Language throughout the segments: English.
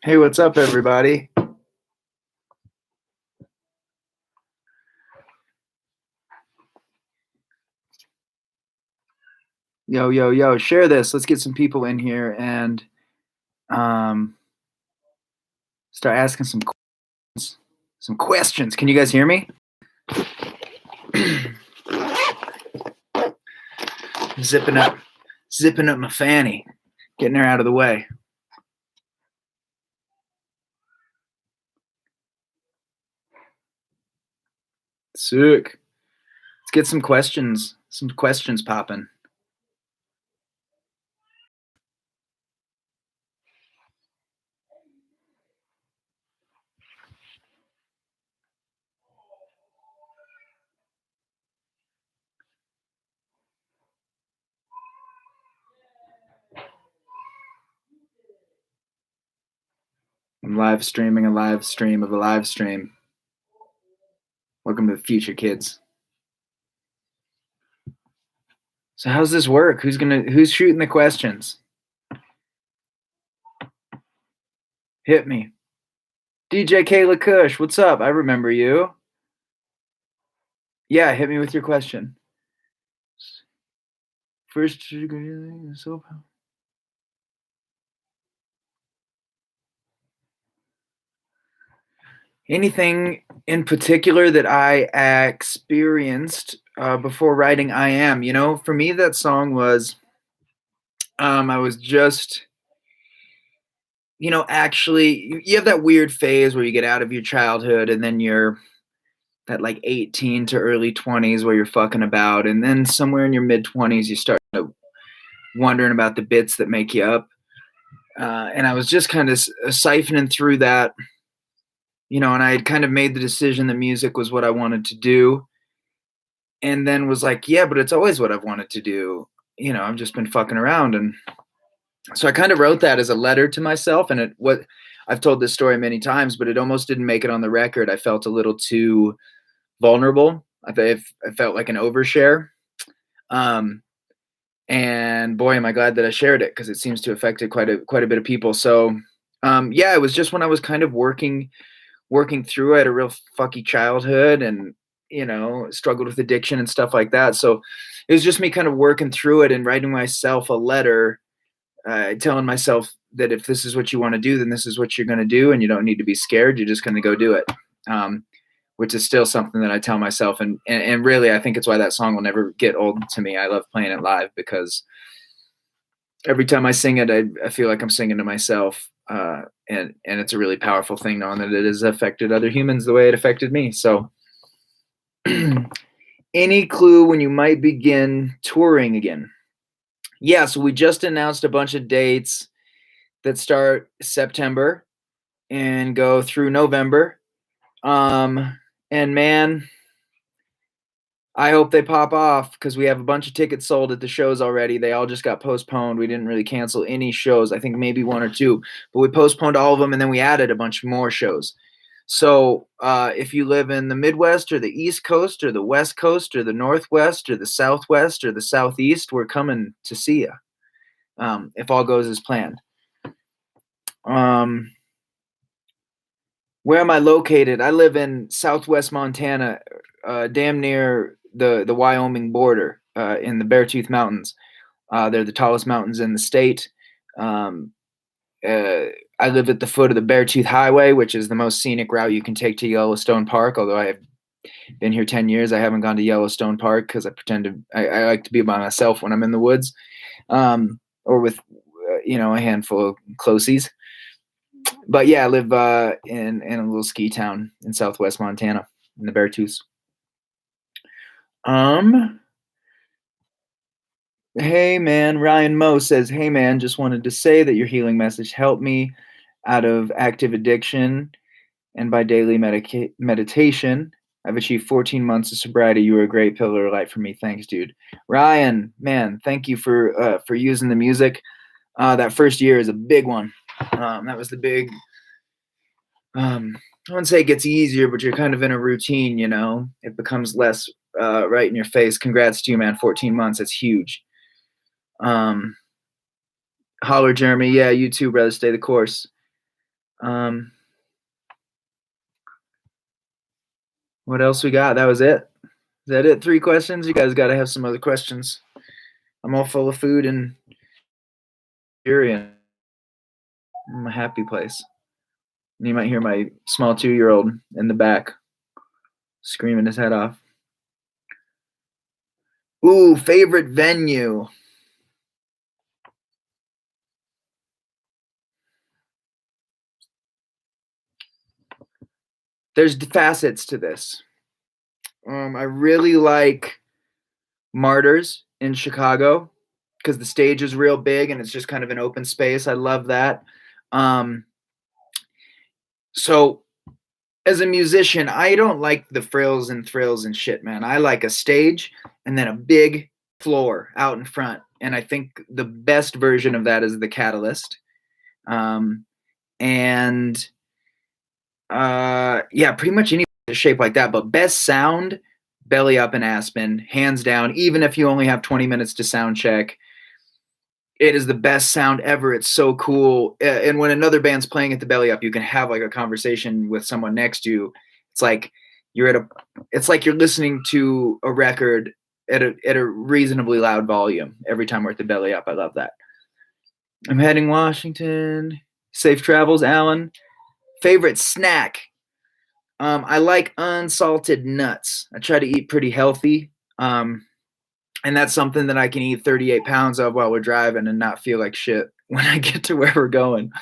Hey, what's up, everybody? Yo, yo, yo, share this. Let's get some people in here and um, start asking some questions. Can you guys hear me? zipping up my fanny, getting her out of the way. Sick. Let's get some questions popping. I'm live streaming a live stream of a live stream. Welcome to the future, kids. So how's this work? Who's shooting the questions? Hit me. DJ Kayla Kush, what's up? I remember you. Yeah, hit me with your question. First, so anything in particular that I experienced before writing I Am? For me, that song was, I was just, actually, you have that weird phase where you get out of your childhood and then you're that like 18 to early 20s where you're fucking about. And then somewhere in your mid 20s, you start wondering about the bits that make you up. And I was just kind of siphoning through that, and I had kind of made the decision that music was what I wanted to do. And then was like, yeah, but it's always what I've wanted to do. I've just been fucking around. And so I kind of wrote that as a letter to myself. And I've told this story many times, but it almost didn't make it on the record. I felt a little too vulnerable. I felt like an overshare. And boy, am I glad that I shared it, because it seems to have affected quite a bit of people. So yeah, it was just when I was kind of working through. I had a real fucky childhood and, struggled with addiction and stuff like that. So it was just me kind of working through it and writing myself a letter, telling myself that if this is what you want to do, then this is what you're going to do. And you don't need to be scared. You're just going to go do it. Which is still something that I tell myself. And really, I think it's why that song will never get old to me. I love playing it live because every time I sing it, I feel like I'm singing to myself. And it's a really powerful thing knowing that it has affected other humans the way it affected me. So any clue when you might begin touring again? Yeah, so we just announced a bunch of dates that start September and go through November. And man, I hope they pop off, because we have a bunch of tickets sold at the shows already. They all just got postponed. We didn't really cancel any shows. I think maybe one or two, but we postponed all of them, and then we added a bunch more shows. So if you live in the Midwest or the East Coast or the West Coast or the Northwest or the Southwest or the Southeast, we're coming to see you, if all goes as planned. Where am I located? I live in Southwest Montana, damn near the Wyoming border, in the Beartooth Mountains. They're the tallest mountains in the state. I live at the foot of the Beartooth Highway, which is the most scenic route you can take to Yellowstone Park. Although I have been here 10 years, I haven't gone to Yellowstone Park because I like to be by myself when I'm in the woods, or with a handful of closies. But yeah, I live in a little ski town in Southwest Montana in the Beartooths. Hey man, Ryan Moe says, hey man, just wanted to say that your healing message helped me out of active addiction, and by daily meditation, I've achieved 14 months of sobriety. You were a great pillar of light for me. Thanks, dude. Ryan, man, thank you for using the music. That first year is a big one. That was the big. I wouldn't say it gets easier, but you're kind of in a routine. It becomes less right in your face. Congrats to you, man. 14 months. That's huge. Holler, Jeremy. Yeah, you too, brother. Stay the course. Um, what else we got? That was it. Is that it? 3 questions? You guys got to have some other questions. I'm all full of food and fury. I'm a happy place. You might hear my small 2-year-old in the back screaming his head off. Ooh, favorite venue. There's facets to this. I really like Martyrs in Chicago because the stage is real big and it's just kind of an open space. I love that. So as a musician, I don't like the frills and thrills and shit, man. I like a stage and then a big floor out in front. And I think the best version of that is the Catalyst. And yeah, pretty much any shape like that. But best sound, Belly Up in Aspen, hands down. Even if you only have 20 minutes to sound check, it is the best sound ever. It's so cool. And when another band's playing at the Belly Up, you can have like a conversation with someone next to you. It's like it's like you're listening to a record at a reasonably loud volume every time we're at the Belly Up. I love that. I'm heading Washington. Safe travels, Alan. Favorite snack. I like unsalted nuts. I try to eat pretty healthy. And that's something that I can eat 38 pounds of while we're driving and not feel like shit when I get to where we're going.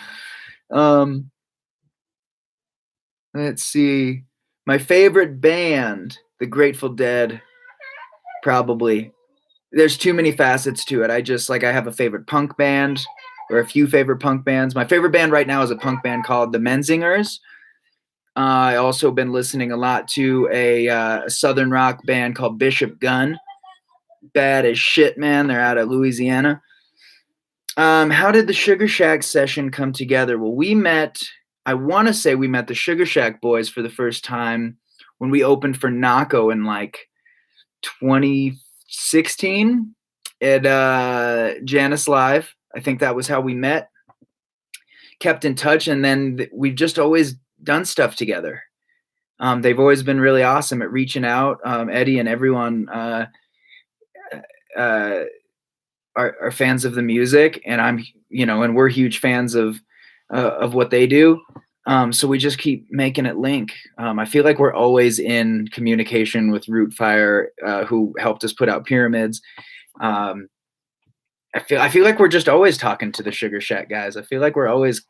Let's see. My favorite band, The Grateful Dead, probably. There's too many facets to it. I have a favorite punk band or a few favorite punk bands. My favorite band right now is a punk band called the Menzingers. I also been listening a lot to a southern rock band called Bishop Gun. Bad as shit, man. They're out of Louisiana. How did the Sugar Shack session come together? Well, I want to say we met the Sugar Shack boys for the first time when we opened for Nako in like 2016 at Janice Live. I think that was how we met. Kept in touch, and then we've just always done stuff together. They've always been really awesome at reaching out. Eddie and everyone are fans of the music, and and we're huge fans of what they do. So we just keep making it link. I feel like we're always in communication with Root Fire, who helped us put out Pyramids. I feel like we're just always talking to the Sugar Shack guys. I feel like we're always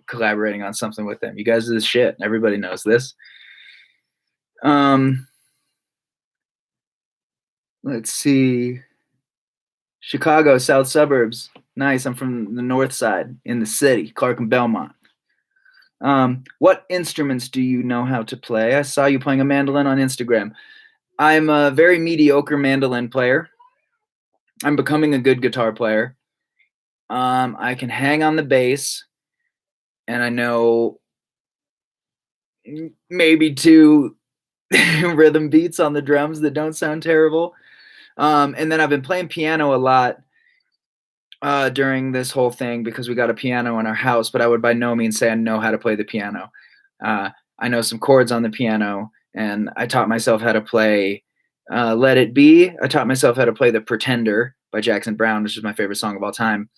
collaborating on something with them. You guys are the shit. Everybody knows this. Let's see. Chicago, South Suburbs. Nice. I'm from the North Side in the city, Clark and Belmont. What instruments do you know how to play? I saw you playing a mandolin on Instagram. I'm a very mediocre mandolin player. I'm becoming a good guitar player. I can hang on the bass, and I know maybe 2 rhythm beats on the drums that don't sound terrible. And then I've been playing piano a lot during this whole thing because we got a piano in our house, but I would by no means say I know how to play the piano. I know some chords on the piano, and I taught myself how to play Let It Be. I taught myself how to play The Pretender by Jackson Browne, which is my favorite song of all time.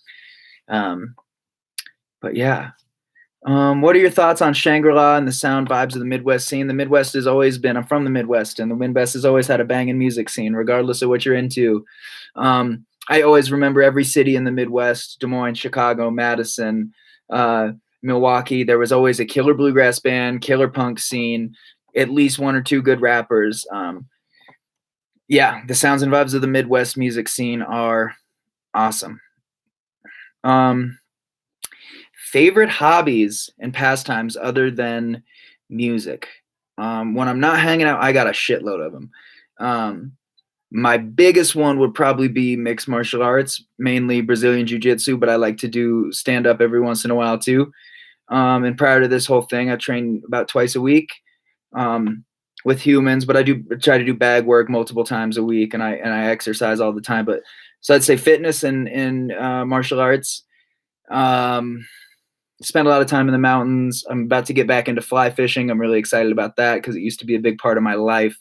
But yeah. What are your thoughts on Shangri-La and the sound vibes of the Midwest scene? The Midwest has always been, I'm from the Midwest, and the Midwest has always had a banging music scene, regardless of what you're into. I always remember every city in the Midwest, Des Moines, Chicago, Madison, Milwaukee. There was always a killer bluegrass band, killer punk scene, at least 1 or 2 good rappers. Yeah, the sounds and vibes of the Midwest music scene are awesome. Favorite hobbies and pastimes other than music. When I'm not hanging out, I got a shitload of them. My biggest one would probably be mixed martial arts, mainly Brazilian jiu-jitsu, but I like to do stand-up every once in a while too. And prior to this whole thing, I train about twice a week with humans, but I do try to do bag work multiple times a week, and I exercise all the time. But so I'd say fitness and martial arts. spent a lot of time in the mountains. I'm about to get back into fly fishing. I'm really excited about that because it used to be a big part of my life.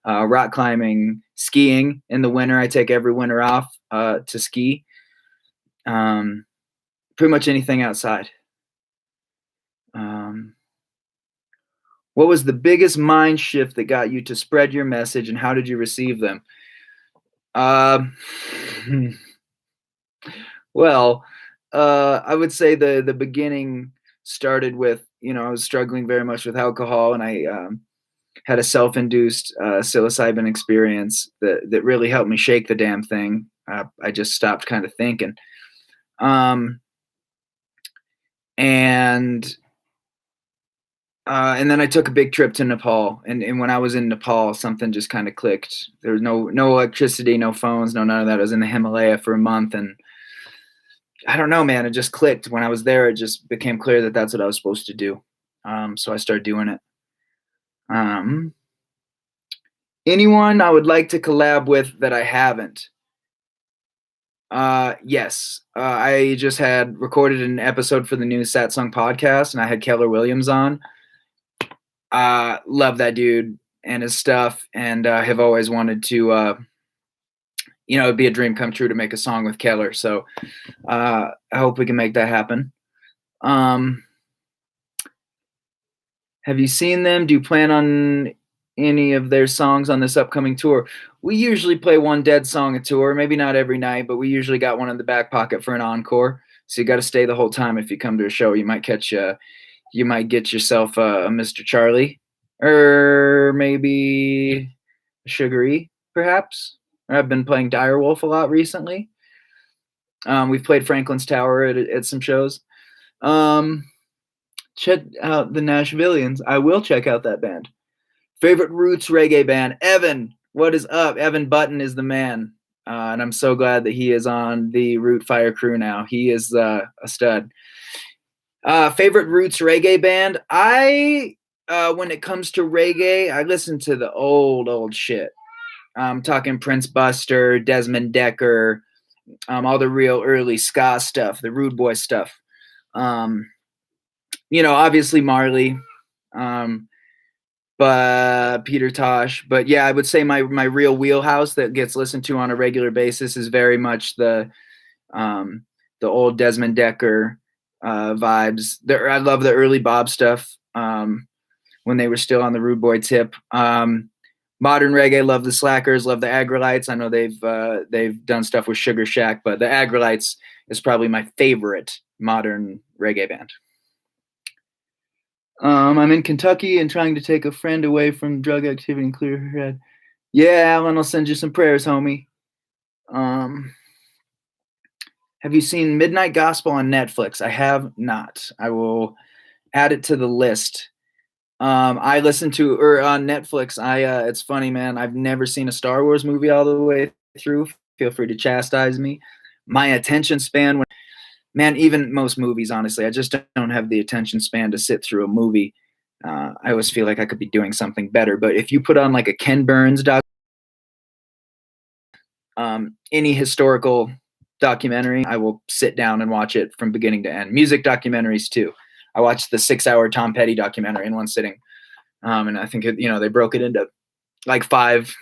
Rock climbing, skiing in the winter. I take every winter off to ski. Pretty much anything outside. What was the biggest mind shift that got you to spread your message, and how did you receive them? Uh, well, I would say the beginning started with, I was struggling very much with alcohol, and I had a self-induced psilocybin experience that really helped me shake the damn thing. I just stopped kind of thinking. Um, and and then I took a big trip to Nepal, and when I was in Nepal, something just kind of clicked. There was no electricity, no phones, no none of that. I was in the Himalaya for a month, and I don't know, man. It just clicked when I was there. It just became clear that that's what I was supposed to do. So I started doing it. Um, Anyone I would like to collab with that I haven't? Yes. I just had recorded an episode for the new Satsang podcast, and I had Keller Williams on. Love that dude and his stuff, and have always wanted to, it'd be a dream come true to make a song with Keller. So I hope we can make that happen. Have you seen them? Do you plan on any of their songs on this upcoming tour? We usually play one Dead song a tour, maybe not every night, but we usually got one in the back pocket for an encore. So you got to stay the whole time if you come to a show. You might get yourself a Mr. Charlie, or maybe a Sugar E, perhaps. I've been playing Direwolf a lot recently. We've played Franklin's Tower at some shows. Check out the Nashvillians. I will check out that band. Favorite roots reggae band? Evan, what is up? Evan Button is the man. And I'm so glad that he is on the Root Fire crew now. He is a stud. Favorite roots reggae band? When it comes to reggae, I listen to the old shit. I'm talking Prince Buster, Desmond Decker, all the real early ska stuff, the Rude Boy stuff. Obviously Marley, but Peter Tosh. But yeah, I would say my real wheelhouse that gets listened to on a regular basis is very much the old Desmond Decker vibes. I love the early Bob stuff when they were still on the Rude Boy tip. Modern reggae, love the Slackers, love the Agrolites. I know they've done stuff with Sugar Shack, but the Agrolites is probably my favorite modern reggae band. I'm in Kentucky and trying to take a friend away from drug activity and clear her head. Yeah, Alan, I'll send you some prayers, homie. Have you seen Midnight Gospel on Netflix? I have not. I will add it to the list. I listen to, or on Netflix, it's funny, man. I've never seen a Star Wars movie all the way through. Feel free to chastise me. My attention span, man, even most movies, honestly, I just don't have the attention span to sit through a movie. I always feel like I could be doing something better. But if you put on like a Ken Burns any historical documentary, I will sit down and watch it from beginning to end. Music documentaries too. I watched the 6-hour Tom Petty documentary in one sitting. And I think they broke it into like 5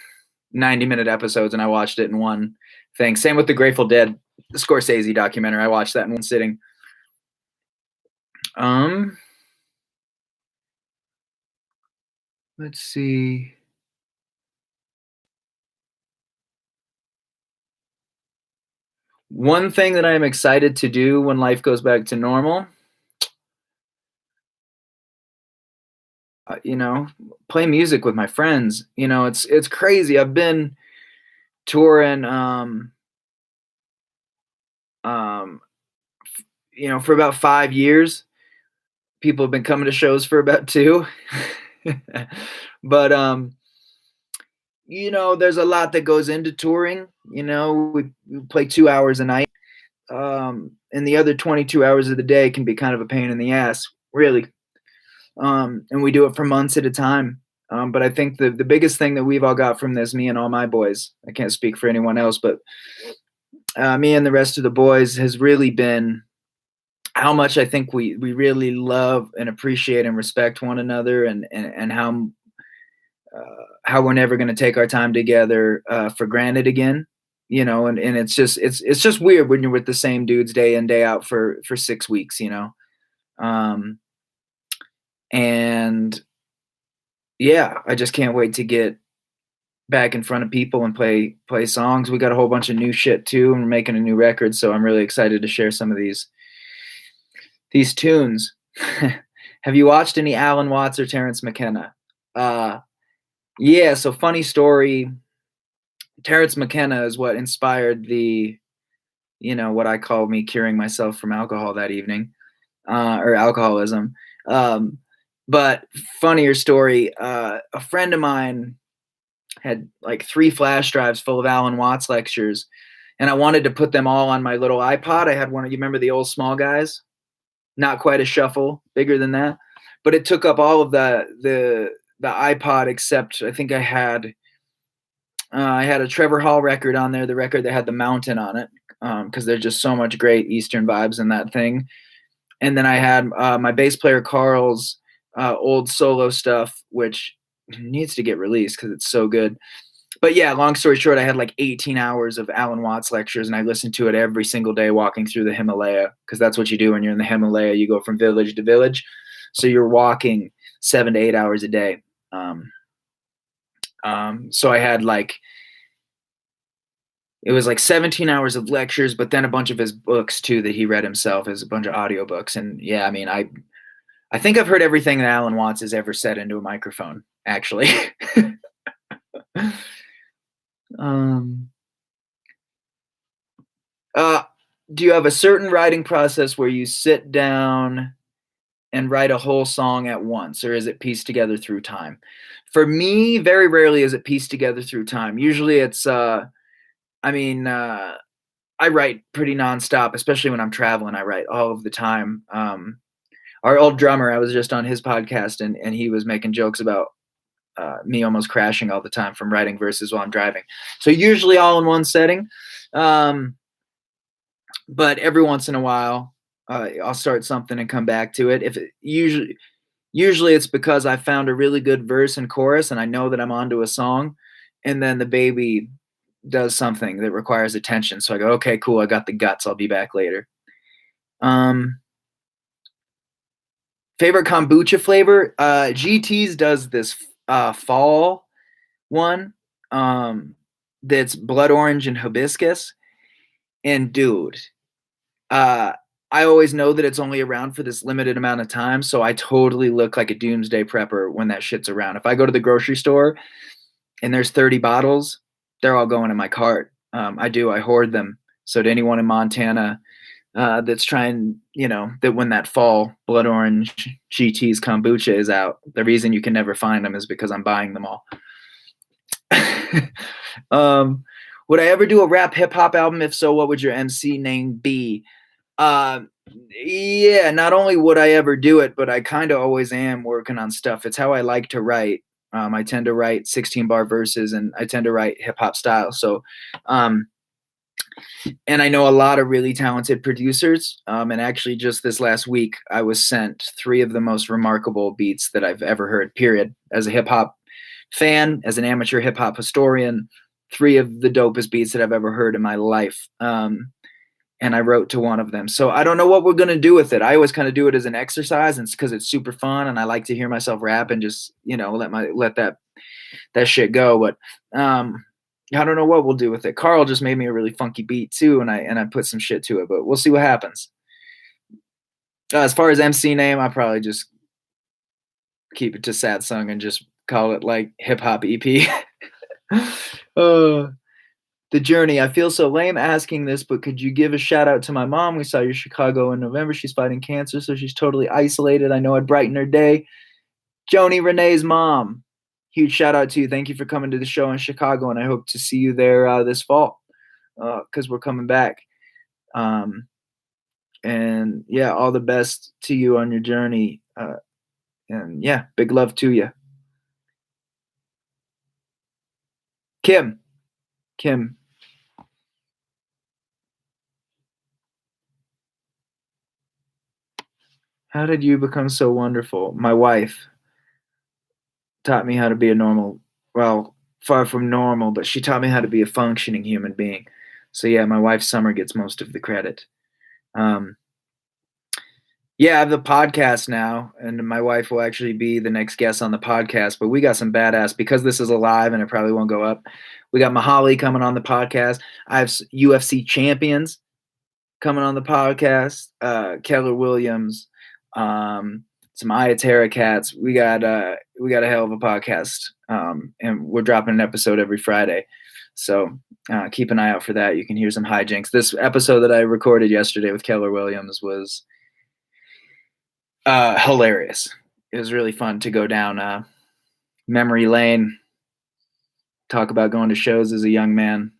90-minute episodes, and I watched it in one thing. Same with the Grateful Dead, the Scorsese documentary. I watched that in one sitting. Let's see. One thing that I'm excited to do when life goes back to normal, play music with my friends. It's crazy. I've been touring, for about 5 years. People have been coming to shows for about 2. But, there's a lot that goes into touring. We play 2 hours a night. And the other 22 hours of the day can be kind of a pain in the ass, really. And we do it for months at a time. But I think the biggest thing that we've all got from this, me and all my boys, I can't speak for anyone else, but me and the rest of the boys, has really been how much I think we really love and appreciate and respect one another, and how we're never going to take our time together for granted again, and it's just weird when you're with the same dudes day in day out for 6 weeks, um, and yeah, I just can't wait to get back in front of people and play songs. We got a whole bunch of new shit too, and we're making a new record, so I'm really excited to share some of these tunes. Have you watched any Alan Watts or Terrence McKenna? Uh, yeah, so funny story. Terrence McKenna is what inspired what I call me curing myself from alcohol that evening, or alcoholism. Um, but funnier story, a friend of mine had like 3 flash drives full of Alan Watts lectures, and I wanted to put them all on my little iPod. I had one. You remember the old small guys? Not quite a shuffle, bigger than that, but it took up all of the iPod except I think I had a Trevor Hall record on there, the record that had the mountain on it, because there's just so much great Eastern vibes in that thing. And then I had my bass player Carl's old solo stuff, which needs to get released because it's so good. But yeah, long story short, I had like 18 hours of Alan Watts lectures, and I listened to it every single day walking through the Himalaya, because that's what you do when you're in the Himalaya. You go from village to village, so you're walking 7 to 8 hours a day. So I had it was like 17 hours of lectures, but then a bunch of his books too that he read himself, as a bunch of audiobooks. And yeah, I mean, I think I've heard everything that Alan Watts has ever said into a microphone, actually. um, uh, do you have a certain writing process where you sit down and write a whole song at once, or is it pieced together through time? For me, very rarely is it pieced together through time. Usually it's, I mean, I write pretty nonstop, especially when I'm traveling. I write all of the time. Our old drummer, I was just on his podcast, and he was making jokes about me almost crashing all the time from writing verses while I'm driving. So usually all in one setting. Um, but every once in a while, I'll start something and come back to it. If it usually it's because I found a really good verse and chorus, and I know that I'm onto a song, and then the baby does something that requires attention. So I go, okay, cool, I got the guts. I'll be back later. Um, Favorite kombucha flavor? GT's does this fall one, that's blood orange and hibiscus. And dude, uh, I always know that it's only around for this limited amount of time, so I totally look like a doomsday prepper when that shit's around. If I go to the grocery store and there's 30 bottles, they're all going in my cart. I hoard them. So to anyone in Montana that's trying, that when that fall blood orange GT's kombucha is out, the reason you can never find them is because I'm buying them all. um, would I ever do a rap hip hop album? If so, what would your MC name be? Uh, yeah, not only would I ever do it, but I kind of always am working on stuff. It's how I like to write. I tend to write 16 bar verses, and I tend to write hip hop style. So, um, and I know a lot of really talented producers. And actually, just this last week, I was sent 3 of the most remarkable beats that I've ever heard, period. As a hip hop fan, as an amateur hip hop historian, 3 of the dopest beats that I've ever heard in my life. And I wrote to one of them. So I don't know what we're going to do with it. I always kind of do it as an exercise, and it's because it's super fun, and I like to hear myself rap and just, let that shit go. But I don't know what we'll do with it. Carl just made me a really funky beat too, and I put some shit to it, but we'll see what happens. As far as MC name, I probably just keep it to Satsang and just call it like hip hop EP. uh, the journey. I feel so lame asking this, but could you give a shout out to my mom? We saw your Chicago in November. She's fighting cancer, so she's totally isolated. I know I'd brighten her day. Joni Renee's mom. Huge shout out to you. Thank you for coming to the show in Chicago, and I hope to see you there this fall, because we're coming back. And yeah, all the best to you on your journey. And yeah, big love to you. Kim. Kim. How did you become so wonderful? My wife taught me how to be a normal, well, far from normal, but she taught me how to be a functioning human being. So yeah, my wife Summer gets most of the credit. Um, yeah, I have the podcast now, and my wife will actually be the next guest on the podcast. But we got some badass because this is a live and it probably won't go up. We got Mahali coming on the podcast. I have UFC champions coming on the podcast. Keller Williams, some Ayatara cats. We got a hell of a podcast, and we're dropping an episode every Friday. So keep an eye out for that. You can hear some hijinks. This episode that I recorded yesterday with Keller Williams was hilarious. It was really fun to go down memory lane, talk about going to shows as a young man.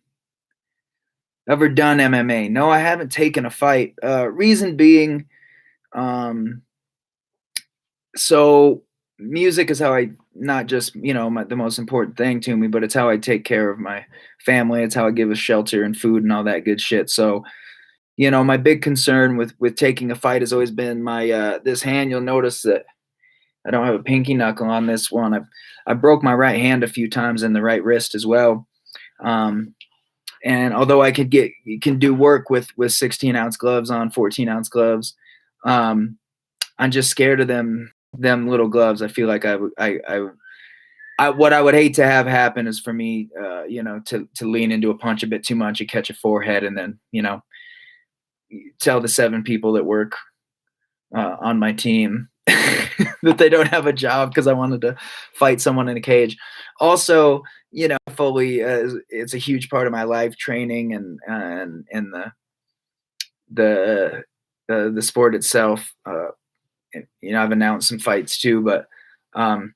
Ever done MMA? No, I haven't taken a fight. Reason being, so music is how I, not just, the most important thing to me, but it's how I take care of my family. It's how I give us shelter and food and all that good shit. So, my big concern with taking a fight has always been my this hand. You'll notice that I don't have a pinky knuckle on this one. I broke my right hand a few times and the right wrist as well. And although I can do work with 16-ounce gloves on, 14-ounce gloves, I'm just scared of them little gloves. I feel like what I would hate to have happen is for me, to lean into a punch a bit too much and catch a forehead, and then tell the 7 people that work on my team that they don't have a job because I wanted to fight someone in a cage. Also, fully, it's a huge part of my life, training and the sport itself. I've announced some fights too, but at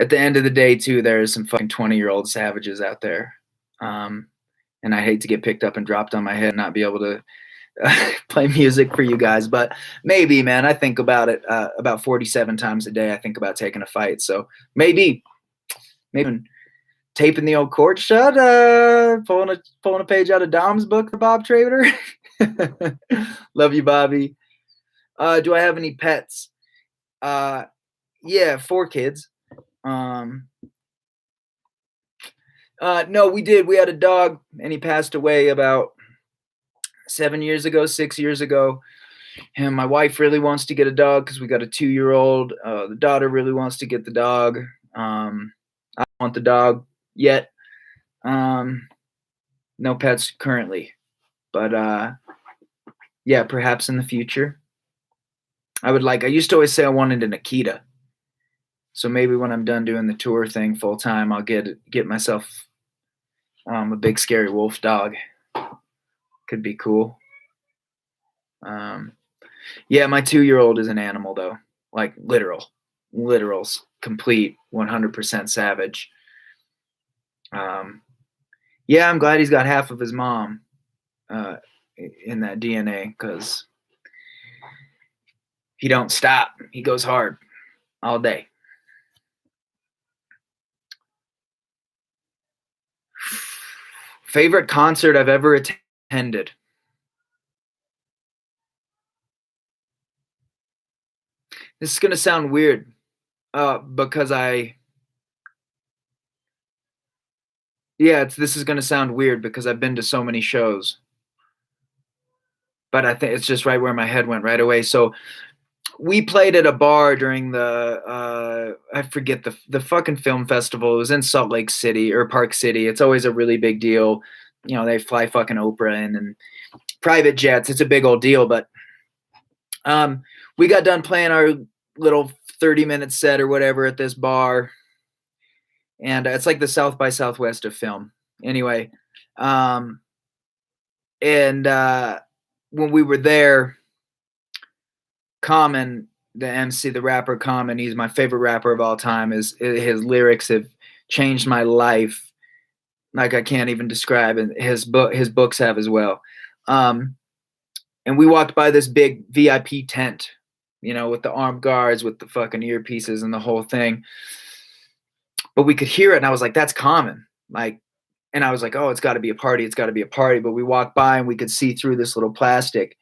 the end of the day too, there's some fucking 20-year-old savages out there. And I hate to get picked up and dropped on my head and not be able to play music for you guys, but maybe, man, I think about it about 47 times a day. I think about taking a fight. So maybe taping the old court shut, pulling a page out of Dom's book for Bob Trader. Love you, Bobby. Do I have any pets? Yeah, 4 kids. No, we did. We had a dog, and he passed away about 6 years ago. And my wife really wants to get a dog because we got a 2-year-old. The daughter really wants to get the dog. I don't want the dog yet. No pets currently, but yeah, perhaps in the future. I used to always say I wanted an Akita. So maybe when I'm done doing the tour thing full time, I'll get myself a big scary wolf dog. Could be cool. Yeah, my 2-year-old is an animal though, like literal, complete 100% savage. Yeah, I'm glad he's got half of his mom in that DNA, because he don't stop. He goes hard all day. Favorite concert I've ever attended? This is going to sound weird because this is going to sound weird because I've been to so many shows. But I think it's just right where my head went right away. So we played at a bar during the I forget the fucking film festival. It was in Salt Lake City or Park City. It's always a really big deal. They fly fucking Oprah in and private jets. It's a big old deal. But we got done playing our little 30-minute set or whatever at this bar, and it's like the South by Southwest of film. Anyway, and when we were there, Common, the MC, the rapper Common, he's my favorite rapper of all time. His lyrics have changed my life like I can't even describe, and his books have as well. And we walked by this big VIP tent, with the armed guards, with the fucking earpieces and the whole thing. But we could hear it, and I was like, that's Common. And I was like, oh, it's got to be a party. It's got to be a party. But we walked by, and we could see through this little plastic.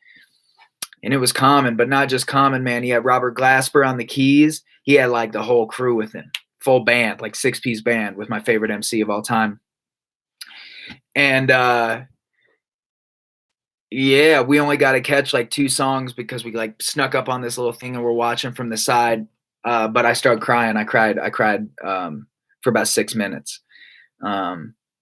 and it was Common, but not just Common, man. He had Robert Glasper on the keys. He had like the whole crew with him, full band, like 6-piece band with my favorite MC of all time. And yeah, we only got to catch like 2 songs because we like snuck up on this little thing and we're watching from the side. But I started crying. I cried for about 6 minutes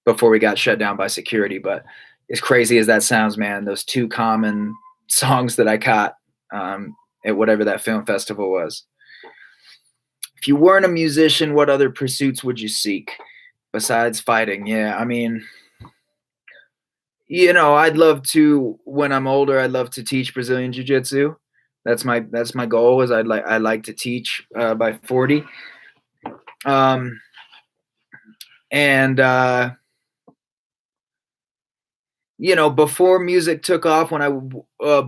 before we got shut down by security. But as crazy as that sounds, man, those 2 Common songs that I caught at whatever that film festival was. If you weren't a musician, what other pursuits would you seek besides fighting? Yeah, I mean, I'd love to when I'm older. I'd love to teach Brazilian jiu-jitsu. That's my goal. Is I'd like to teach by 40. Um, and before music took off,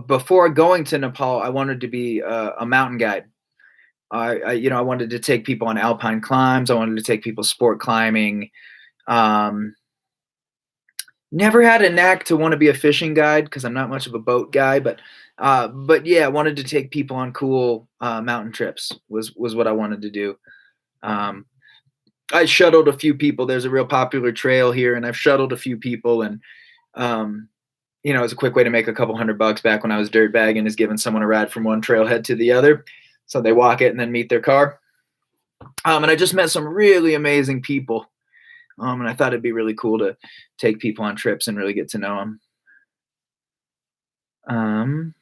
before going to Nepal, I wanted to be a mountain guide. I wanted to take people on alpine climbs. I wanted to take people sport climbing. Um, Never had a knack to want to be a fishing guide because I'm not much of a boat guy, but yeah, I wanted to take people on cool mountain trips. Was what I wanted to do. Um, I shuttled a few people. There's a real popular trail here, and I've shuttled a few people, and um, it's a quick way to make a couple $100 back when I was dirt bagging, is giving someone a ride from one trailhead to the other, so they walk it and then meet their car. And I just met some really amazing people. And I thought it'd be really cool to take people on trips and really get to know them. Um,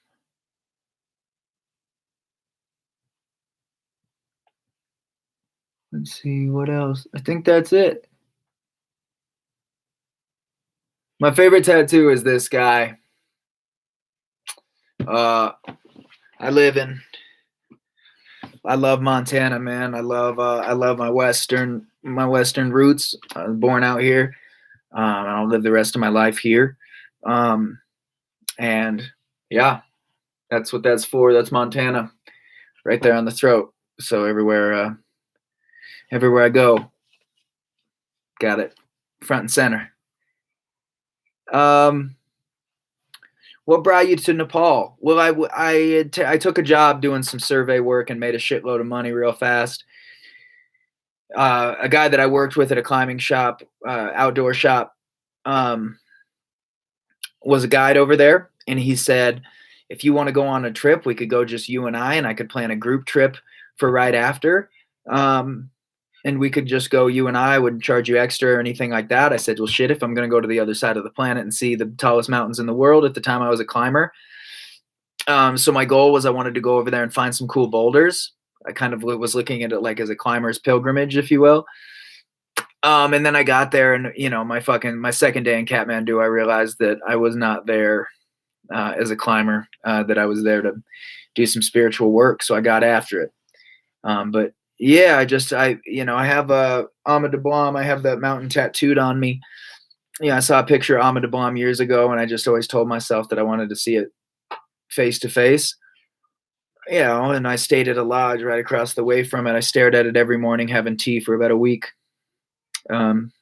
let's see what else. I think that's it. My favorite tattoo is this guy. Uh, I live in. I love Montana, man. I love my western roots. I was born out here. I'll live the rest of my life here. Um, and yeah, that's what that's for. That's Montana, right there on the throat. So everywhere I go, got it front and center. Um, what brought you to Nepal? Well, I took a job doing some survey work and made a shitload of money real fast. A guy that I worked with at a climbing shop, outdoor shop, um, was a guide over there, and he said, if you want to go on a trip, we could go just you and I could plan a group trip for right after. Um, and we could just go, you and I wouldn't charge you extra or anything like that. I said, well, shit, if I'm going to go to the other side of the planet and see the tallest mountains in the world, at the time I was a climber. So my goal was I wanted to go over there and find some cool boulders. I kind of was looking at it like as a climber's pilgrimage, if you will. And then I got there, and my second day in Kathmandu, I realized that I was not there as a climber, that I was there to do some spiritual work. So I got after it. But yeah, I have a Amma de Blom. I have that mountain tattooed on me. Yeah, I saw a picture of Amma de Blom years ago, and I just always told myself that I wanted to see it face to face. And I stayed at a lodge right across the way from it. I stared at it every morning having tea for about a week. Um,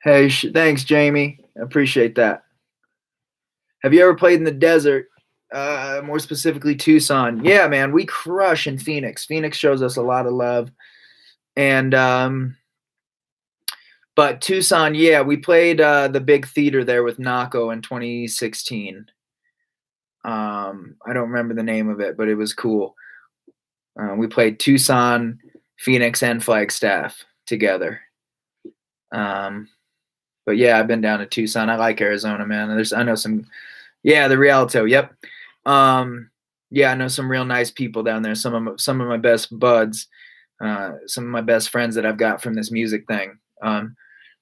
hey, thanks, Jamie. I appreciate that. Have you ever played in the desert? More specifically, Tucson. Yeah, man, we crush in Phoenix. Phoenix shows us a lot of love. And but Tucson, yeah, we played the big theater there with Nako in 2016. I don't remember the name of it, but it was cool. We played Tucson, Phoenix, and Flagstaff together. But yeah, I've been down to Tucson. I like Arizona, man. I know some, yeah, the Rialto. Yep. Yeah, I know some real nice people down there. Some of my best buds, some of my best friends that I've got from this music thing,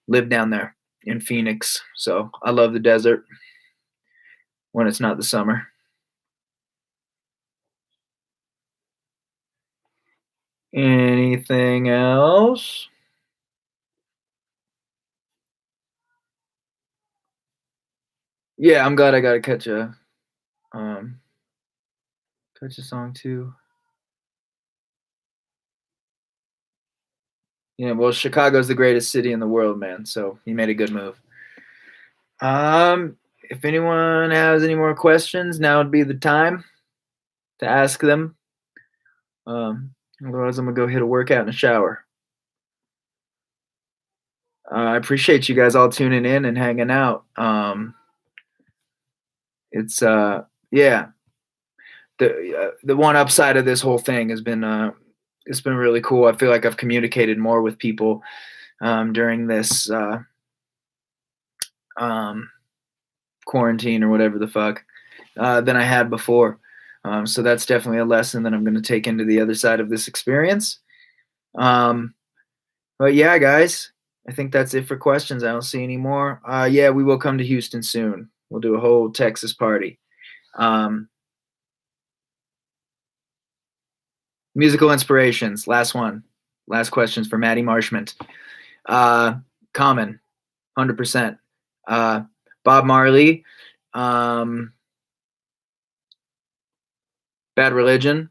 live down there in Phoenix. So I love the desert when it's not the summer. Anything else? Yeah, I'm glad I got to um catch a song too. Yeah, well, Chicago's the greatest city in the world, man. So he made a good move. If anyone has any more questions, now would be the time to ask them. Otherwise, I'm gonna go hit a workout and a shower. I appreciate you guys all tuning in and hanging out. It's yeah, the one upside of this whole thing has been it's been really cool. I feel like I've communicated more with people during this um, quarantine or whatever the fuck than I had before. So that's definitely a lesson that I'm going to take into the other side of this experience. Um, but yeah, guys, I think that's it for questions. I don't see any more. Yeah, we will come to Houston soon. We'll do a whole Texas party. Um, musical inspirations. Last one. Last questions for Maddie Marshman. Uh, Common, 100%. Bob Marley. Um, Bad Religion.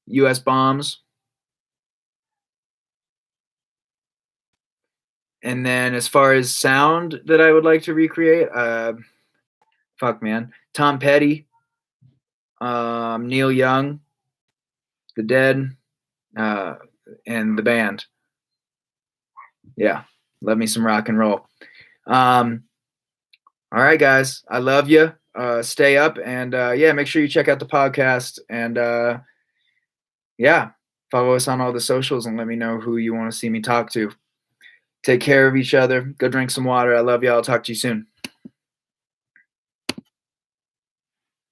U.S. Bombs. And then as far as sound that I would like to recreate, fuck man, Tom Petty, Neil Young, The Dead, uh, and the band. Yeah, love me some rock and roll. Um, all right, guys, I love you. Stay up and yeah, make sure you check out the podcast and yeah, follow us on all the socials and let me know who you want to see me talk to. Take care of each other. Go drink some water. I love you. I'll talk to you soon.